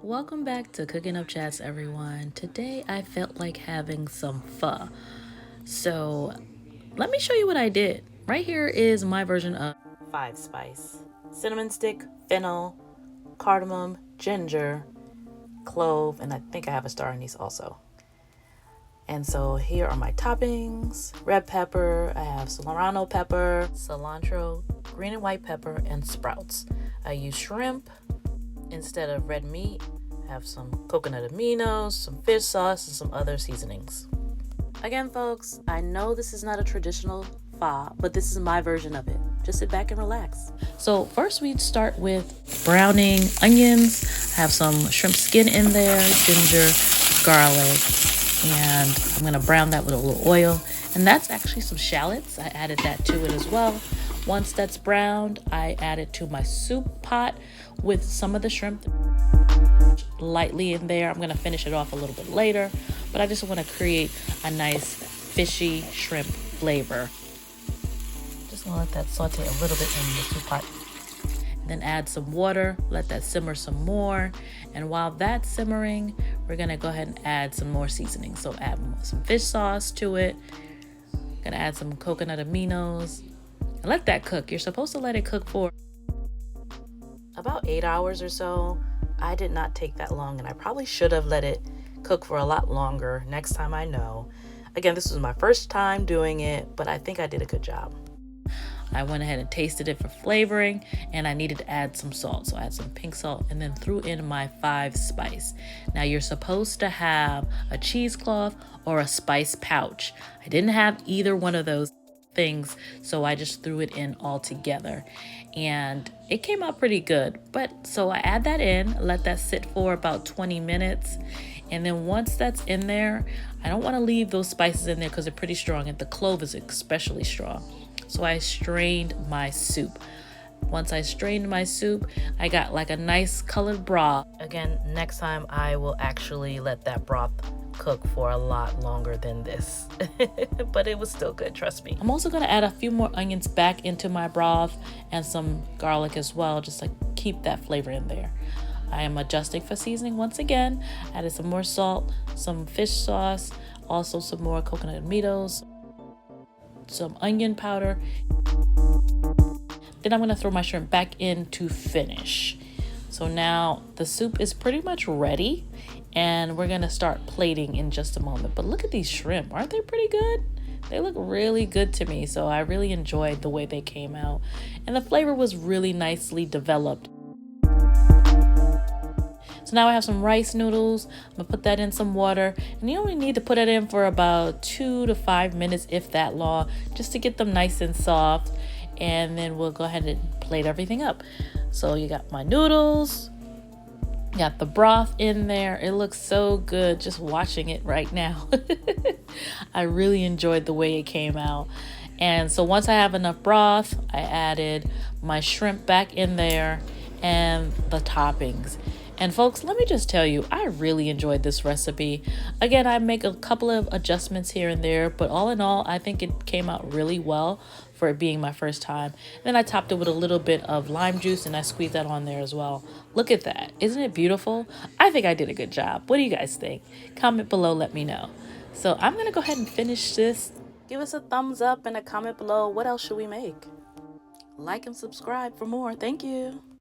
Welcome back to Cooking Up Chats, everyone. Today I felt like having some pho. So let me show you what I did. Right here is my version of five spice: cinnamon stick, fennel, cardamom, ginger, clove, and I think I have a star anise also. And so here are my toppings: red pepper, I have serrano pepper, cilantro, green and white pepper, and sprouts. I use shrimp instead of red meat. I have some coconut aminos, some fish sauce, and some other seasonings. Again, folks, I know this is not a traditional pho, but this is my version of it. Just sit back and relax. So first we'd start with browning onions. I have some shrimp skin in there, ginger, garlic, and I'm gonna brown that with a little oil. And that's actually some shallots. I added that to it as well. Once that's browned, I add it to my soup pot with some of the shrimp lightly in there. I'm going to finish it off a little bit later, but I just want to create a nice fishy shrimp flavor. Just want to let that saute a little bit in the soup pot. Then add some water, let that simmer some more. And while that's simmering, we're going to go ahead and add some more seasoning. So add some fish sauce to it. Gonna add some coconut aminos and let that cook. You're supposed to let it cook for about 8 hours or so. I did not take that long, and I probably should have let it cook for a lot longer. Next time I know. Again, this was my first time doing it, but I think I did a good job. I went ahead and tasted it for flavoring, and I needed to add some salt. So I add some pink salt and then threw in my five spice. Now you're supposed to have a cheesecloth or a spice pouch. I didn't have either one of those things, so I just threw it in all together, and it came out pretty good. But so I add that in, let that sit for about 20 minutes, and then once that's in there, I don't want to leave those spices in there because they're pretty strong, and the clove is especially strong. So I strained my soup. Once I strained my soup, I got like a nice colored broth. Again, next time I will actually let that broth cook for a lot longer than this. But it was still good, trust me. I'm also going to add a few more onions back into my broth and some garlic as well, just to keep that flavor in there. I am adjusting for seasoning once again. Added some more salt, some fish sauce, also some more coconut aminos, some onion powder. Then I'm going to throw my shrimp back in to finish. So now the soup is pretty much ready, and we're going to start plating in just a moment. But look at these shrimp. Aren't they pretty good? They look really good to me, so I really enjoyed the way they came out. And the flavor was really nicely developed. So now I have some rice noodles. I'm going to put that in some water. And you only need to put it in for about 2 to 5 minutes, if that long, just to get them nice and soft. And then we'll go ahead and plate everything up. So you got my noodles, got the broth in there. It looks so good just watching it right now. I really enjoyed the way it came out. And so once I have enough broth, I added my shrimp back in there and the toppings. And folks, let me just tell you, I really enjoyed this recipe. Again, I make a couple of adjustments here and there, but all in all, I think it came out really well for it being my first time. Then I topped it with a little bit of lime juice, and I squeezed that on there as well. Look at that. Isn't it beautiful? I think I did a good job. What do you guys think? Comment below, let me know. So I'm going to go ahead and finish this. Give us a thumbs up and a comment below. What else should we make? Like and subscribe for more. Thank you.